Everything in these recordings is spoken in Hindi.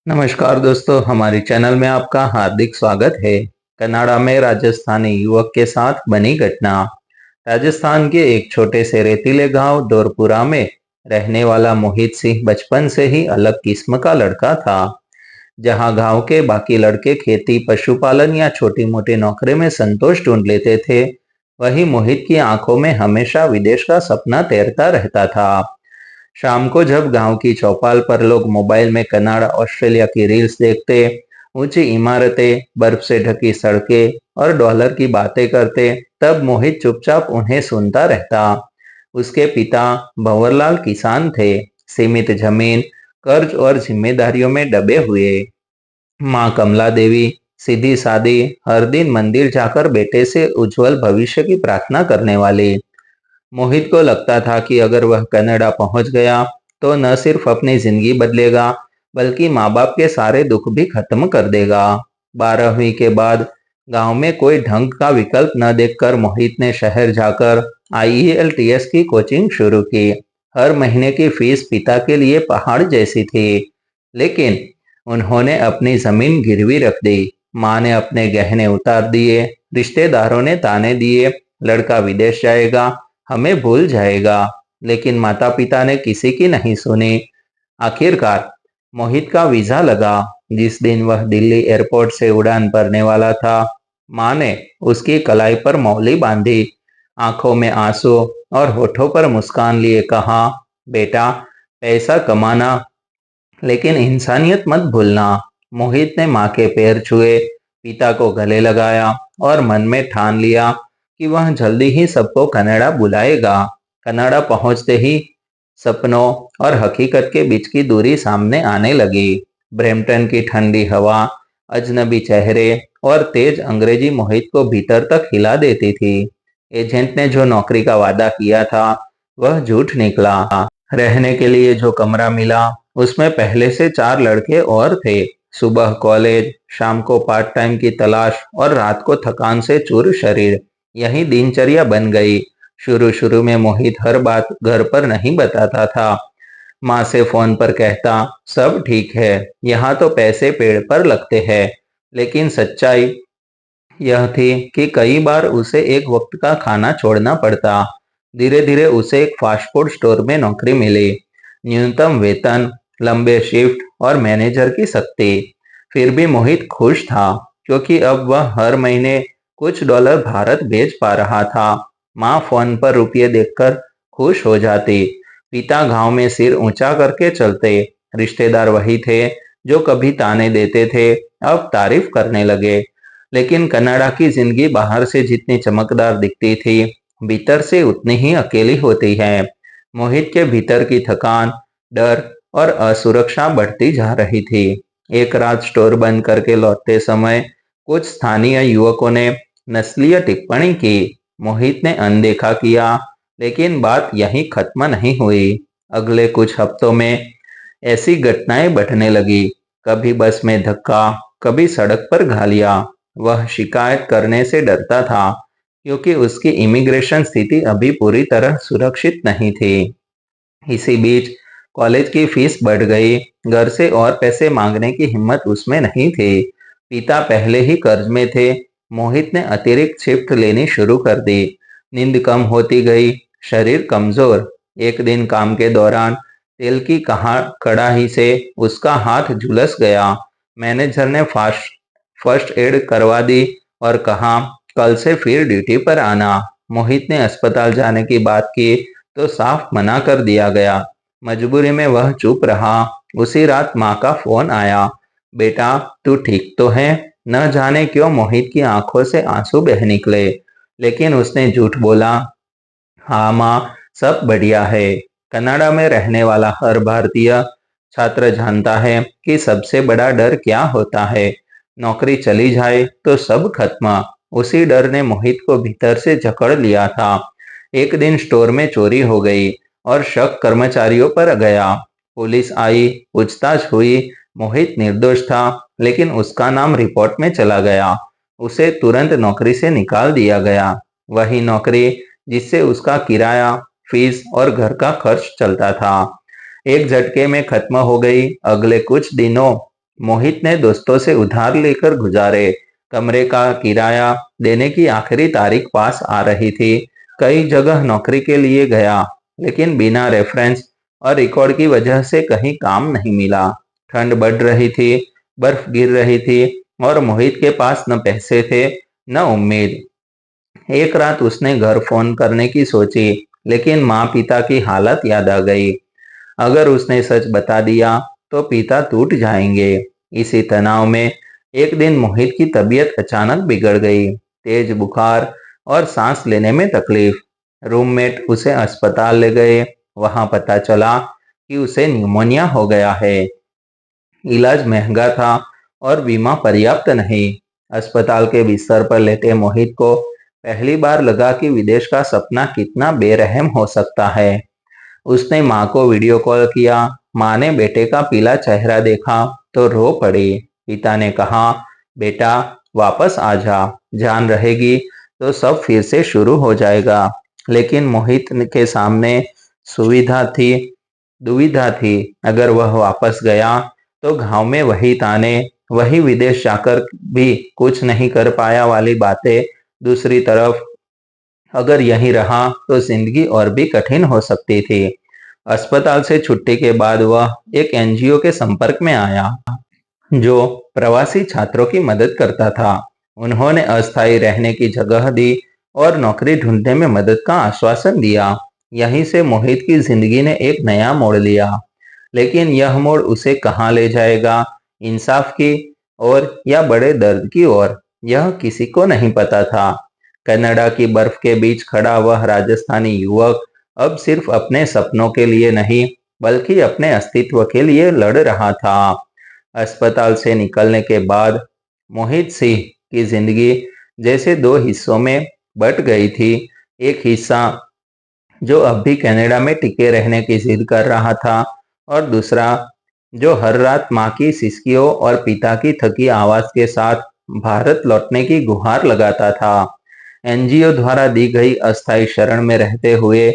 नमस्कार दोस्तों, हमारे चैनल में आपका हार्दिक स्वागत है। कनाडा में राजस्थानी युवक के साथ बनी घटना। राजस्थान के एक छोटे से रेतीले गांव डोरपुरा में रहने वाला मोहित सिंह बचपन से ही अलग किस्म का लड़का था। जहां गांव के बाकी लड़के खेती, पशुपालन या छोटी मोटी नौकरी में संतोष ढूंढ लेते थे, वहीं मोहित की आंखों में हमेशा विदेश का सपना तैरता रहता था। शाम को जब गांव की चौपाल पर लोग मोबाइल में कनाडा, ऑस्ट्रेलिया की रील्स देखते, ऊंची इमारतें, बर्फ से ढकी सड़कें और डॉलर की बातें करते, तब मोहित चुपचाप उन्हें सुनता रहता। उसके पिता भंवरलाल किसान थे, सीमित जमीन, कर्ज और जिम्मेदारियों में दबे हुए। माँ कमला देवी सीधी सादी, हर दिन मंदिर जाकर बेटे से उज्जवल भविष्य की प्रार्थना करने वाली। मोहित को लगता था कि अगर वह कनाडा पहुंच गया तो न सिर्फ अपनी जिंदगी बदलेगा, बल्कि माँ बाप के सारे दुख भी खत्म कर देगा। 12वीं के बाद गांव में कोई ढंग का विकल्प न देखकर मोहित ने शहर जाकर IELTS की कोचिंग शुरू की। हर महीने की फीस पिता के लिए पहाड़ जैसी थी, लेकिन उन्होंने अपनी जमीन गिरवी रख दी। माँ ने अपने गहने उतार दिए, रिश्तेदारों ने ताने दिए, लड़का विदेश जाएगा, हमें भूल जाएगा। लेकिन माता पिता ने किसी की नहीं सुनी। आखिरकार मोहित का वीजा लगा। जिस दिन वह दिल्ली एयरपोर्ट से उड़ान भरने वाला था, माँ ने उसकी कलाई पर मौली बांधी, आंखों में आंसू और होठों पर मुस्कान लिए कहा, बेटा, पैसा कमाना, लेकिन इंसानियत मत भूलना। मोहित ने माँ के पैर छुए, पिता को गले लगाया और मन में ठान लिया कि वह जल्दी ही सबको कनाडा बुलाएगा। कनाडा पहुंचते ही सपनों और हकीकत के बीच की दूरी सामने आने लगी। ब्रैम्पटन की ठंडी हवा, अजनबी चेहरे और तेज अंग्रेजी मोहित को भीतर तक हिला देती थी। एजेंट ने जो नौकरी का वादा किया था, वह झूठ निकला। रहने के लिए जो कमरा मिला, उसमें पहले से 4 लड़के और थे। सुबह कॉलेज, शाम को पार्ट टाइम की तलाश और रात को थकान से चूर शरीर, यही दिनचर्या बन गई। शुरू शुरू में मोहित हर बात घर पर नहीं बताता था। माँ से फोन पर कहता, सब ठीक है, यहाँ तो पैसे पेड़ पर लगते हैं। लेकिन सच्चाई यह थी कि कई बार उसे एक वक्त का खाना छोड़ना पड़ता। धीरे धीरे उसे एक फास्ट फूड स्टोर में नौकरी मिली। न्यूनतम वेतन, लंबे शिफ्ट और मैनेजर की सख्ती। फिर भी मोहित खुश था, क्योंकि अब वह हर महीने कुछ डॉलर भारत भेज पा रहा था। माँ फोन पर रुपये देखकर खुश हो जाती। पिता गांव में सिर ऊंचा करके चलते। रिश्तेदार वही थे जो कभी ताने देते थे, अब तारीफ करने लगे। लेकिन कनाडा की जिंदगी बाहर से जितनी चमकदार दिखती थी, भीतर से उतनी ही अकेली होती है। मोहित के भीतर की थकान, डर और असुरक्षा बढ़ती जा रही थी। एक रात स्टोर बंद करके लौटते समय कुछ स्थानीय युवकों ने नस्लीय टिप्पणी की। मोहित ने अनदेखा किया, लेकिन बात यहीं खत्म नहीं हुई। अगले कुछ हफ्तों में ऐसी घटनाएं बढ़ने लगी। कभी बस में धक्का, कभी सड़क पर गालियां। वह शिकायत करने से डरता था, क्योंकि उसकी इमिग्रेशन स्थिति अभी पूरी तरह सुरक्षित नहीं थी। इसी बीच कॉलेज की फीस बढ़ गई। घर से और पैसे मांगने की हिम्मत उसमें नहीं थी। पिता पहले ही कर्ज में थे। मोहित ने अतिरिक्त शिफ्ट लेनी शुरू कर दी। नींद कम होती गई, शरीर कमजोर। एक दिन काम के दौरान तेल की कड़ाही से उसका हाथ झुलस गया। मैनेजर ने फर्स्ट एड करवा दी और कहा, कल से फिर ड्यूटी पर आना। मोहित ने अस्पताल जाने की बात की तो साफ मना कर दिया गया। मजबूरी में वह चुप रहा। उसी रात माँ का फोन आया, बेटा, तू ठीक तो है? न जाने क्यों मोहित की आंखों से आंसू बह निकले, लेकिन उसने झूठ बोला, हाँ माँ, सब बढ़िया है। कनाडा में रहने वाला हर भारतीय छात्र जानता है कि सबसे बड़ा डर क्या होता है। नौकरी चली जाए तो सब खत्म। उसी डर ने मोहित को भीतर से जकड़ लिया था। एक दिन स्टोर में चोरी हो गई और शक कर्मचारियों पर गया। पुलिस आई, पूछताछ हुई। मोहित निर्दोष था, लेकिन उसका नाम रिपोर्ट में चला गया। उसे तुरंत नौकरी से निकाल दिया गया। वही नौकरी जिससे उसका किराया, फीस और घर का खर्च चलता था, एक झटके में खत्म हो गई। अगले कुछ दिनों मोहित ने दोस्तों से उधार लेकर गुजारे। कमरे का किराया देने की आखिरी तारीख पास आ रही थी। कई जगह नौकरी के लिए गया, लेकिन बिना रेफरेंस और रिकॉर्ड की वजह से कहीं काम नहीं मिला। ठंड बढ़ रही थी, बर्फ गिर रही थी और मोहित के पास न पैसे थे न उम्मीद। एक रात उसने घर फोन करने की सोची, लेकिन माँ पिता की हालत याद आ गई। अगर उसने सच बता दिया तो पिता टूट जाएंगे। इसी तनाव में एक दिन मोहित की तबीयत अचानक बिगड़ गई। तेज बुखार और सांस लेने में तकलीफ। रूममेट उसे अस्पताल ले गए। वहां पता चला कि उसे निमोनिया हो गया है। इलाज महंगा था और बीमा पर्याप्त नहीं। अस्पताल के बिस्तर पर लेटे मोहित को पहली बार लगा कि विदेश का सपना कितना बेरहम हो सकता है। उसने माँ को वीडियो कॉल किया। माँ ने बेटे का पीला चेहरा देखा तो रो पड़ी। पिता ने कहा, बेटा वापस आ जा, जान रहेगी तो सब फिर से शुरू हो जाएगा। लेकिन मोहित के सामने सुविधा थी दुविधा थी। अगर वह वापस गया तो गांव में वही ताने, वही विदेश जाकर भी कुछ नहीं कर पाया वाली बातें। दूसरी तरफ अगर यहीं रहा तो जिंदगी और भी कठिन हो सकती थी। अस्पताल से छुट्टी के बाद वह एक एनजीओ के संपर्क में आया, जो प्रवासी छात्रों की मदद करता था। उन्होंने अस्थायी रहने की जगह दी और नौकरी ढूंढने में मदद का आश्वासन दिया। यहीं से मोहित की जिंदगी ने एक नया मोड़ लिया। लेकिन यह मोड़ उसे कहाँ ले जाएगा, इंसाफ की ओर या बड़े दर्द की ओर, यह किसी को नहीं पता था। कनाडा की बर्फ के बीच खड़ा वह राजस्थानी युवक अब सिर्फ अपने सपनों के लिए नहीं, बल्कि अपने अस्तित्व के लिए लड़ रहा था। अस्पताल से निकलने के बाद मोहित सिंह की जिंदगी जैसे दो हिस्सों में बट गई थी। एक हिस्सा जो अब भी कनाडा में टिके रहने की जिद कर रहा था, और दूसरा जो हर रात माँ की सिसकियों और पिता की थकी आवाज के साथ भारत लौटने की गुहार लगाता था। एनजीओ द्वारा दी गई अस्थायी शरण में रहते हुए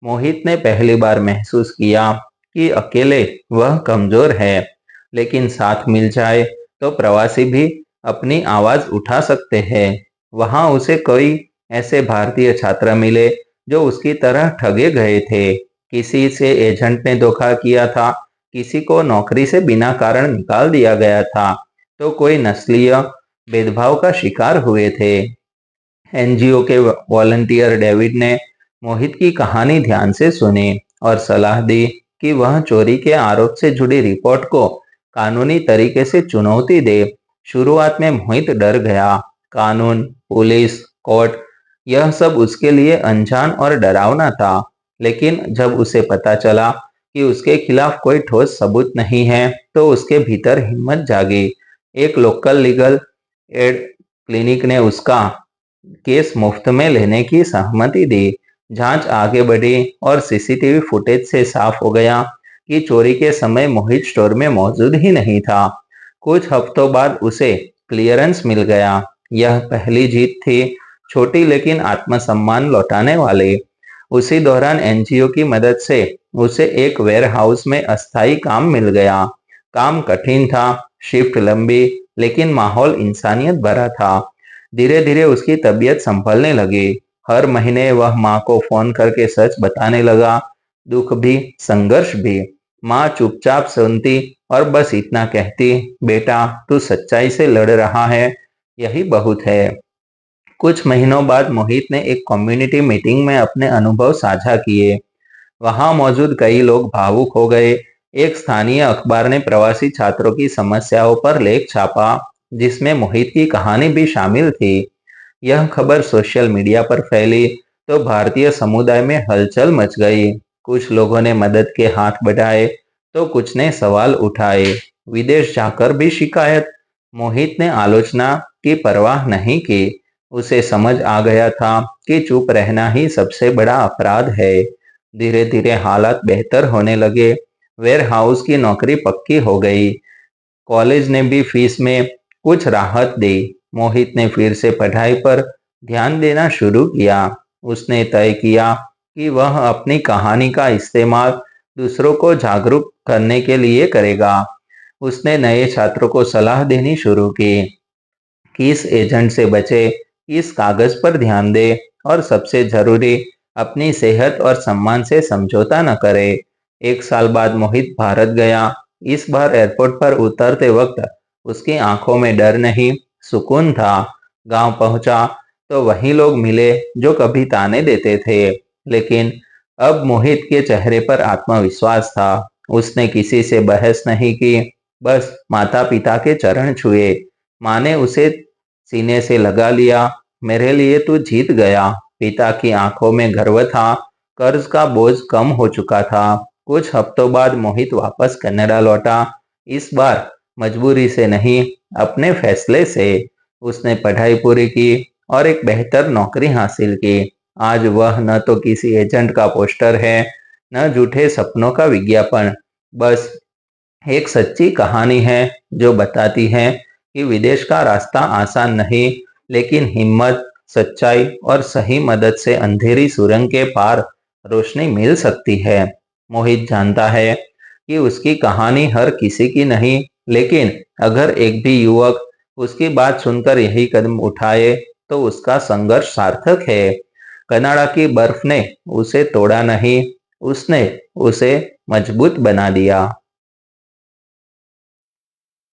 मोहित ने पहली बार महसूस किया कि अकेले वह कमजोर है, लेकिन साथ मिल जाए तो प्रवासी भी अपनी आवाज उठा सकते हैं। वहां उसे कई ऐसे भारतीय छात्र मिले जो उसकी तरह ठगे गए थे। किसी से एजेंट ने धोखा किया था, किसी को नौकरी से बिना कारण निकाल दिया गया था, तो कोई नस्लीय भेदभाव का शिकार हुए थे। एनजीओ के वॉलंटियर डेविड ने मोहित की कहानी ध्यान से सुनी और सलाह दी कि वह चोरी के आरोप से जुड़ी रिपोर्ट को कानूनी तरीके से चुनौती दे। शुरुआत में मोहित डर गया। कानून, पुलिस, कोर्ट, यह सब उसके लिए अनजान और डरावना था। लेकिन जब उसे पता चला कि उसके खिलाफ कोई ठोस सबूत नहीं है, तो उसके भीतर हिम्मत जागी। एक लोकल लीगल एड क्लिनिक ने उसका केस मुफ्त में लेने की सहमति दी। जांच आगे बढ़ी और सीसीटीवी फुटेज से साफ हो गया कि चोरी के समय मोहित स्टोर में मौजूद ही नहीं था। कुछ हफ्तों बाद उसे क्लियरेंस मिल गया। यह पहली जीत थी, छोटी लेकिन आत्मसम्मान लौटाने वाली। उसी दौरान एनजीओ की मदद से उसे एक वेयरहाउस में अस्थायी काम मिल गया। काम कठिन था, शिफ्ट लंबी, लेकिन माहौल इंसानियत भरा था। धीरे धीरे उसकी तबीयत संभलने लगी। हर महीने वह माँ को फोन करके सच बताने लगा, दुख भी, संघर्ष भी। माँ चुपचाप सुनती और बस इतना कहती, बेटा तू सच्चाई से लड़ रहा है, यही बहुत है। कुछ महीनों बाद मोहित ने एक कम्युनिटी मीटिंग में अपने अनुभव साझा किए। वहां मौजूद कई लोग भावुक हो गए। एक स्थानीय अखबार ने प्रवासी छात्रों की समस्याओं पर लेख छापा, जिसमें मोहित की कहानी भी शामिल थी। यह खबर सोशल मीडिया पर फैली तो भारतीय समुदाय में हलचल मच गई। कुछ लोगों ने मदद के हाथ बढ़ाए तो कुछ ने सवाल उठाए। विदेश जाकर भी शिकायत। मोहित ने आलोचना की परवाह नहीं की। उसे समझ आ गया था कि चुप रहना ही सबसे बड़ा अपराध है। धीरे धीरे हालात बेहतर होने लगे। वेयरहाउस की नौकरी पक्की हो गई। कॉलेज ने भी फीस में कुछ राहत दी। मोहित ने फिर से पढ़ाई पर ध्यान देना शुरू किया। उसने तय किया कि वह अपनी कहानी का इस्तेमाल दूसरों को जागरूक करने के लिए करेगा। उसने नए छात्रों को सलाह देनी शुरू की, किस एजेंट से बचे, किस कागज पर ध्यान दे और सबसे जरूरी अपनी सेहत और सम्मान से समझौता न करे। 1 साल बाद मोहित भारत गया। इस बार एयरपोर्ट पर उतरते वक्त उसकी आंखों में डर नहीं, सुकून था। गांव पहुंचा तो वही लोग मिले जो कभी ताने देते थे, लेकिन अब मोहित के चेहरे पर आत्मविश्वास था। उसने किसी से बहस नहीं की, बस माता पिता के चरण छुए। माँ ने उसे सीने से लगा लिया। मेरे लिए तू जीत गया। पिता की आंखों में गर्व था। कर्ज का बोझ कम हो चुका था। कुछ हफ्तों बाद मोहित वापस कनाडा लौटा। इस बार मजबूरी से नहीं, अपने फैसले से। उसने पढ़ाई पूरी की और एक बेहतर नौकरी हासिल की। आज वह न तो किसी एजेंट का पोस्टर है, न झूठे सपनों का विज्ञापन, बस एक सच्ची कहानी है जो बताती है कि विदेश का रास्ता आसान नहीं, लेकिन हिम्मत, सच्चाई और सही मदद से अंधेरी सुरंग के पार रोशनी मिल सकती है। मोहित जानता है कि उसकी कहानी हर किसी की नहीं, लेकिन अगर एक भी युवक उसकी बात सुनकर यही कदम उठाए तो उसका संघर्ष सार्थक है। कनाडा की बर्फ ने उसे तोड़ा नहीं, उसने उसे मजबूत बना दिया।